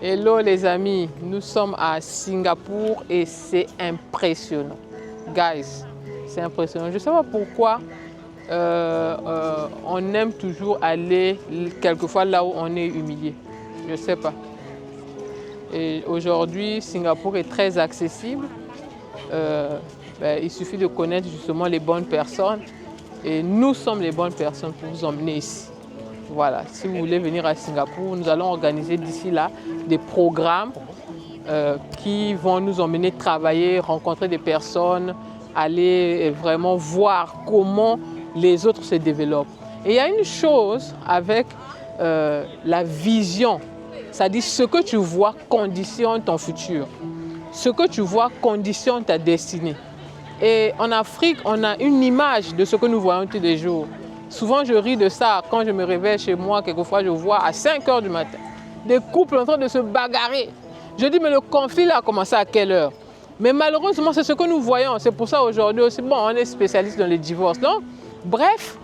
Hello les amis, nous sommes à Singapour et c'est impressionnant. Guys, c'est impressionnant. Je ne sais pas pourquoi on aime toujours aller quelquefois là où on est humilié. Je ne sais pas. Et aujourd'hui, Singapour est très accessible. Il suffit de connaître justement les bonnes personnes. Et nous sommes les bonnes personnes pour vous emmener ici. Voilà, si vous voulez venir à Singapour, nous allons organiser d'ici là des programmes qui vont nous emmener travailler, rencontrer des personnes, aller vraiment voir comment les autres se développent. Et il y a une chose avec la vision, c'est-à-dire ce que tu vois conditionne ton futur. Ce que tu vois conditionne ta destinée. Et en Afrique, on a une image de ce que nous voyons tous les jours. Souvent, je ris de ça. Quand je me réveille chez moi, quelquefois, je vois à 5 h du matin des couples en train de se bagarrer. Je dis, mais le conflit là a commencé à quelle heure? Mais malheureusement, c'est ce que nous voyons. C'est pour ça aujourd'hui aussi, bon, on est spécialiste dans les divorces, non? Bref,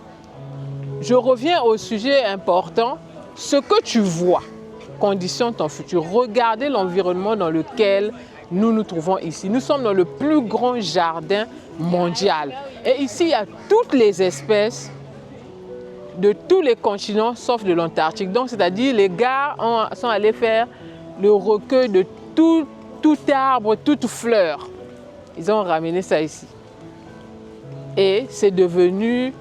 je reviens au sujet important. Ce que tu vois conditionne ton futur. Regardez l'environnement dans lequel nous nous trouvons ici. Nous sommes dans le plus grand jardin mondial. Et ici, il y a toutes les espèces de tous les continents sauf de l'Antarctique. Donc, c'est-à-dire les gars sont allés faire le recueil de tout arbre, toute fleur. Ils ont ramené ça ici. Et c'est devenu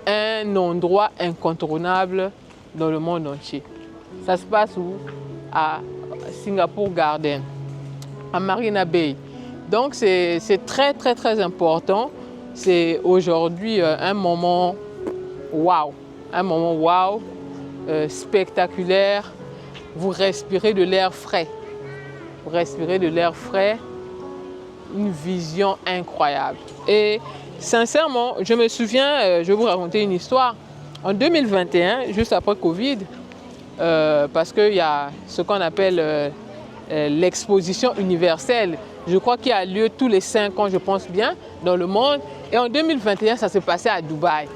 un endroit incontournable dans le monde entier. Ça se passe où? À Singapore Garden, à Marina Bay. Donc, c'est très, très, très important. C'est aujourd'hui un moment waouh. Un moment waouh, spectaculaire. Vous respirez de l'air frais. Vous respirez de l'air frais. Une vision incroyable. Et sincèrement, je me souviens, je vais vous raconter une histoire. En 2021, juste après Covid, parce qu'il y a ce qu'on appelle l'exposition universelle. Je crois qu'il y a lieu tous les 5 ans, je pense bien, dans le monde. Et en 2021, ça s'est passé à Dubaï.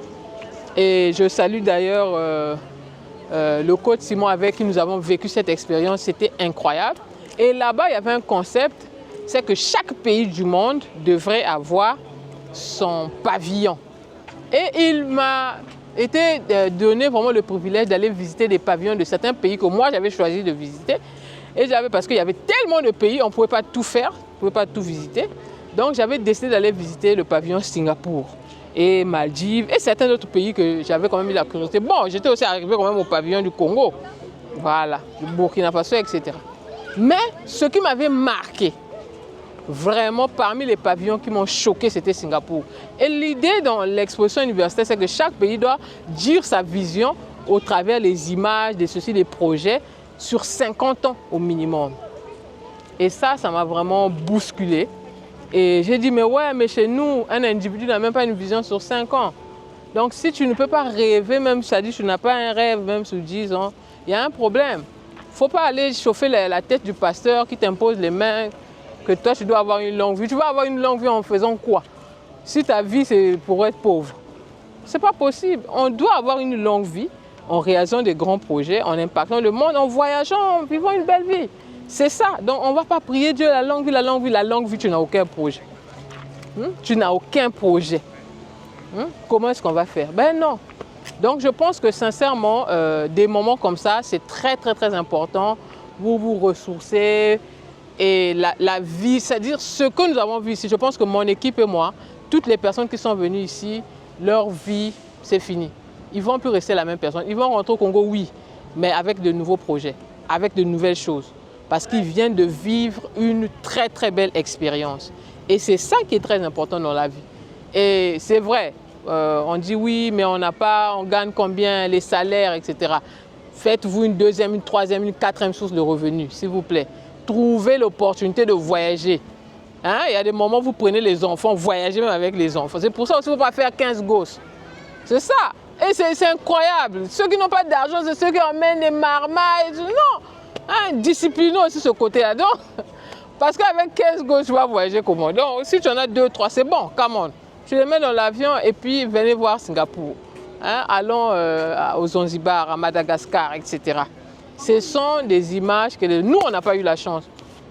Et je salue d'ailleurs le coach Simon avec qui nous avons vécu cette expérience. C'était incroyable. Et là-bas, il y avait un concept, c'est que chaque pays du monde devrait avoir son pavillon. Et il m'a été donné vraiment le privilège d'aller visiter des pavillons de certains pays que moi, j'avais choisi de visiter. Et parce qu'il y avait tellement de pays, on ne pouvait pas tout faire, on ne pouvait pas tout visiter. Donc, j'avais décidé d'aller visiter le pavillon Singapour et Maldives et certains autres pays que j'avais quand même eu la curiosité. Bon, j'étais aussi arrivé quand même au pavillon du Congo, voilà, du Burkina Faso, etc. Mais ce qui m'avait marqué, vraiment parmi les pavillons qui m'ont choqué, c'était Singapour. Et l'idée dans l'exposition universitaire, c'est que chaque pays doit dire sa vision au travers des images, des ceci, des projets, sur 50 ans au minimum. Et ça m'a vraiment bousculé. Et j'ai dit, mais ouais, mais chez nous, un individu n'a même pas une vision sur 5 ans. Donc, si tu ne peux pas rêver, même si tu n'as pas un rêve, même sur 10 ans, il y a un problème. Il ne faut pas aller chauffer la tête du pasteur qui t'impose les mains, que toi, tu dois avoir une longue vie. Tu vas avoir une longue vie en faisant quoi? Si ta vie, c'est pour être pauvre. Ce n'est pas possible. On doit avoir une longue vie en réalisant des grands projets, en impactant le monde, en voyageant, en vivant une belle vie. C'est ça. Donc, on ne va pas prier Dieu, la longue vie, la longue vie. La longue vie, tu n'as aucun projet. Tu n'as aucun projet. Comment est-ce qu'on va faire? Ben non. Donc, je pense que sincèrement, des moments comme ça, c'est très, très, très important. Vous vous ressourcez. Et la vie, c'est-à-dire ce que nous avons vu ici, je pense que mon équipe et moi, toutes les personnes qui sont venues ici, leur vie, c'est fini. Ils ne vont plus rester la même personne. Ils vont rentrer au Congo, oui, mais avec de nouveaux projets, avec de nouvelles choses. Parce qu'ils viennent de vivre une très, très belle expérience. Et c'est ça qui est très important dans la vie. Et c'est vrai, on dit oui, mais on gagne combien, les salaires, etc. Faites-vous une deuxième, une troisième, une quatrième source de revenus, s'il vous plaît. Trouvez l'opportunité de voyager. Il y a des moments où vous prenez les enfants, voyagez même avec les enfants. C'est pour ça aussi qu'il ne faut pas faire 15 gosses. C'est ça. Et c'est incroyable. Ceux qui n'ont pas d'argent, c'est ceux qui emmènent des marmailles. Non. Disciplinez aussi ce côté-là. Donc, parce qu'avec 15 gosses, tu vas voyager comment? Donc, si tu en as 2, 3, c'est bon. Come on. Tu les mets dans l'avion et puis venez voir Singapour. Allons au Zanzibar, à Madagascar, etc. Ce sont des images que nous, on n'a pas eu la chance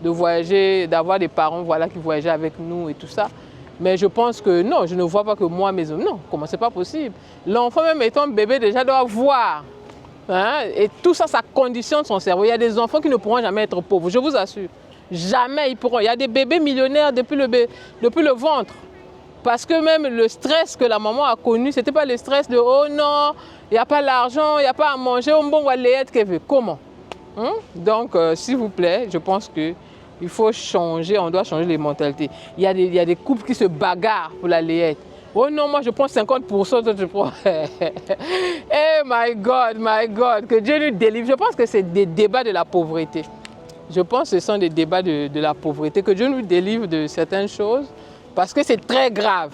de voyager, d'avoir des parents voilà, qui voyageaient avec nous et tout ça. Mais je pense que non, je ne vois pas que moi, mes hommes, non, comment c'est pas possible. L'enfant, même étant bébé, déjà doit voir. Hein? Et tout ça, ça conditionne son cerveau. Il y a des enfants qui ne pourront jamais être pauvres, je vous assure. Jamais ils pourront. Il y a des bébés millionnaires depuis le ventre. Parce que même le stress que la maman a connu, ce n'était pas le stress de « oh non, il n'y a pas l'argent, il n'y a pas à manger, on va aller qu'elle veut ». Comment? Donc, s'il vous plaît, je pense qu'il faut changer, on doit changer les mentalités. Il y a des couples qui se bagarrent pour la layette. Oh non, moi je prends 50%, toi tu prends. Eh my God, que Dieu nous délivre. Je pense que c'est des débats de la pauvreté. Je pense que ce sont des débats de la pauvreté, que Dieu nous délivre de certaines choses, parce que c'est très grave.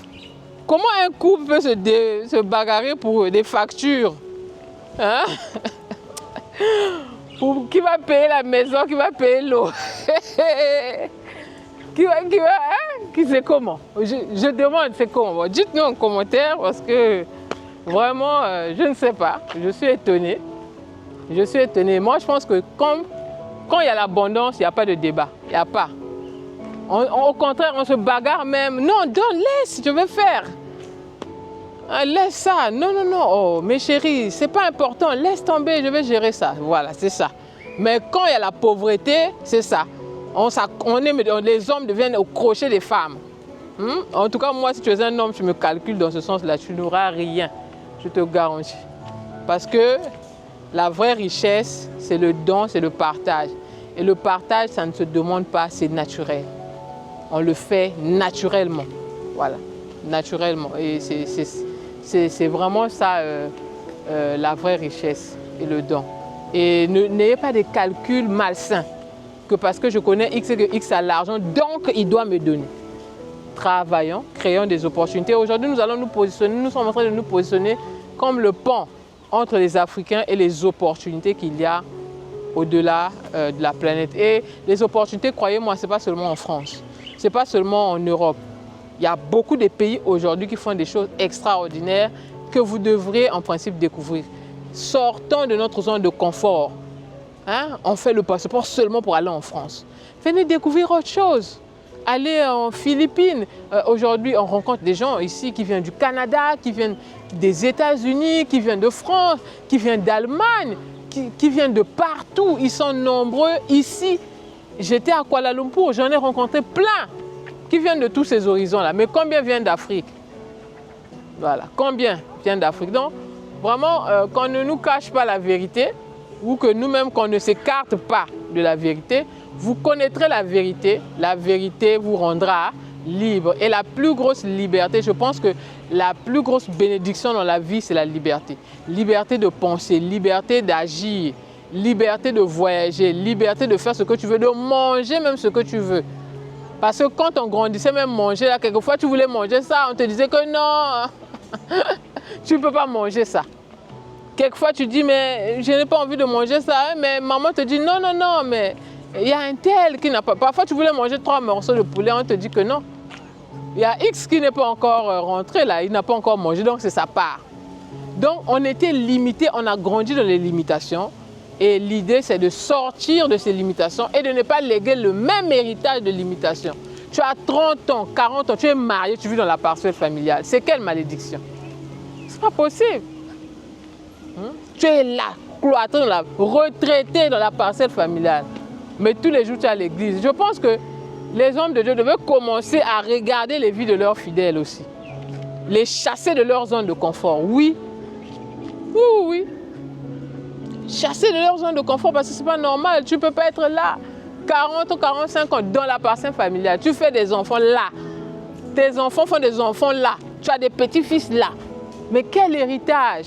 Comment un couple peut se bagarrer pour des factures? Hein? Qui va payer la maison, qui va payer l'eau? C'est comment? Je demande, c'est comment? Dites-nous en commentaire, parce que vraiment, je ne sais pas. Je suis étonnée. Je suis étonnée. Moi, je pense que quand il y a l'abondance, il n'y a pas de débat. Il n'y a pas. Au contraire, on se bagarre même. Non, laisse, je veux faire. Laisse ça. Non. Oh, mes chéris, c'est pas important. Laisse tomber, je vais gérer ça. Voilà, c'est ça. Mais quand il y a la pauvreté, c'est ça. Les hommes deviennent au crochet des femmes. En tout cas, moi, si tu es un homme, tu me calcules dans ce sens-là, tu n'auras rien. Je te garantis. Parce que la vraie richesse, c'est le don, c'est le partage. Et le partage, ça ne se demande pas, c'est naturel. On le fait naturellement. Voilà, naturellement. Et c'est vraiment ça, la vraie richesse et le don. Et n'ayez pas des calculs malsains. Que parce que je connais X et que X a l'argent, donc il doit me donner. Travaillons, créons des opportunités. Aujourd'hui, nous allons nous positionner, nous sommes en train de nous positionner comme le pont entre les Africains et les opportunités qu'il y a au-delà de la planète. Et les opportunités, croyez-moi, ce n'est pas seulement en France, ce n'est pas seulement en Europe. Il y a beaucoup de pays aujourd'hui qui font des choses extraordinaires que vous devriez en principe découvrir. Sortons de notre zone de confort. Hein? On fait le passeport seulement pour aller en France. Venez découvrir autre chose. Allez en Philippines. Aujourd'hui, on rencontre des gens ici qui viennent du Canada, qui viennent des États-Unis, qui viennent de France, qui viennent d'Allemagne, qui viennent de partout. Ils sont nombreux ici. J'étais à Kuala Lumpur, j'en ai rencontré plein qui viennent de tous ces horizons-là. Mais combien viennent d'Afrique? Voilà, combien viennent d'Afrique? Donc, vraiment, qu'on ne nous cache pas la vérité, ou que nous-mêmes, qu'on ne s'écarte pas de la vérité, vous connaîtrez la vérité vous rendra libre. Et la plus grosse liberté, je pense que la plus grosse bénédiction dans la vie, c'est la liberté. Liberté de penser, liberté d'agir, liberté de voyager, liberté de faire ce que tu veux, de manger même ce que tu veux. Parce que quand on grandissait, même manger, là, quelquefois tu voulais manger ça, on te disait que non, tu ne peux pas manger ça. Quelquefois tu dis, mais je n'ai pas envie de manger ça, mais maman te dit, non, mais il y a un tel qui n'a pas. Parfois tu voulais manger 3 morceaux de poulet, on te dit que non. Il y a X qui n'est pas encore rentré là, il n'a pas encore mangé, donc c'est sa part. Donc on était limité, on a grandi dans les limitations. Et l'idée, c'est de sortir de ces limitations et de ne pas léguer le même héritage de limitations. Tu as 30 ans, 40 ans, tu es marié, tu vis dans la parcelle familiale. C'est quelle malédiction? C'est pas possible. Tu es là, cloîtré, retraité dans la parcelle familiale. Mais tous les jours, tu es à l'église. Je pense que les hommes de Dieu devaient commencer à regarder les vies de leurs fidèles aussi. Les chasser de leur zone de confort. Oui. Chasser de leur zone de confort parce que ce n'est pas normal. Tu ne peux pas être là 40 ou 45 ans dans la parcelle familiale. Tu fais des enfants là. Tes enfants font des enfants là. Tu as des petits-fils là. Mais quel héritage?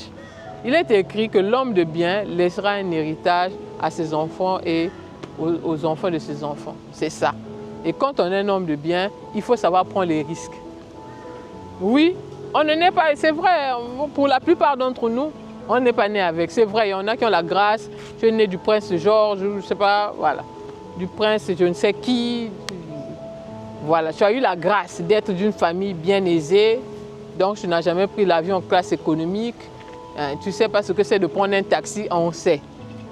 Il est écrit que l'homme de bien laissera un héritage à ses enfants et aux enfants de ses enfants. C'est ça. Et quand on est un homme de bien, il faut savoir prendre les risques. Oui, on ne naît pas, c'est vrai, pour la plupart d'entre nous, on n'est pas né avec. C'est vrai, il y en a qui ont la grâce. Tu es né du prince Georges, je ne sais pas, voilà. Du prince je ne sais qui. Voilà, tu as eu la grâce d'être d'une famille bien aisée. Donc, tu n'as jamais pris l'avion en classe économique. Tu ne sais pas ce que c'est de prendre un taxi, on sait.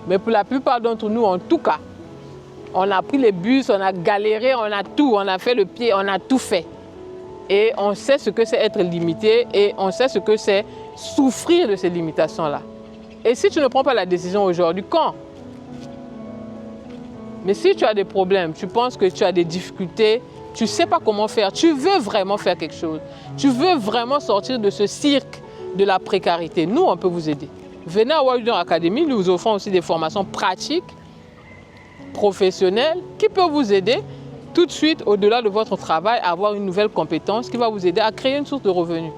Mais pour la plupart d'entre nous, en tout cas, on a pris les bus, on a galéré, on a tout, on a fait le pied, on a tout fait. Et on sait ce que c'est être limité et on sait ce que c'est souffrir de ces limitations-là. Et si tu ne prends pas la décision aujourd'hui, quand? Mais si tu as des problèmes, tu penses que tu as des difficultés, tu ne sais pas comment faire, tu veux vraiment faire quelque chose, tu veux vraiment sortir de ce cirque de la précarité, nous, on peut vous aider. Venez à World Leader Academy, nous vous offrons aussi des formations pratiques, professionnelles, qui peuvent vous aider tout de suite, au-delà de votre travail, à avoir une nouvelle compétence qui va vous aider à créer une source de revenus.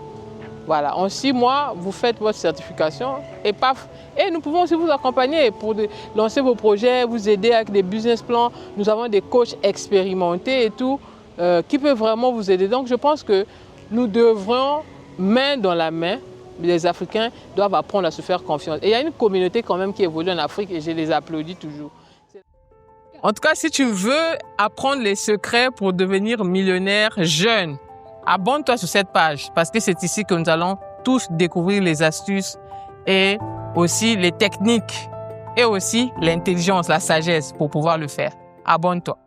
Voilà, en 6 mois, vous faites votre certification et paf. Et nous pouvons aussi vous accompagner pour lancer vos projets, vous aider avec des business plans. Nous avons des coachs expérimentés et tout, qui peuvent vraiment vous aider. Donc je pense que nous devrons, main dans la main, les Africains doivent apprendre à se faire confiance. Et il y a une communauté quand même qui évolue en Afrique et je les applaudis toujours. En tout cas, si tu veux apprendre les secrets pour devenir millionnaire jeune, abonne-toi sur cette page parce que c'est ici que nous allons tous découvrir les astuces et aussi les techniques et aussi l'intelligence, la sagesse pour pouvoir le faire. Abonne-toi.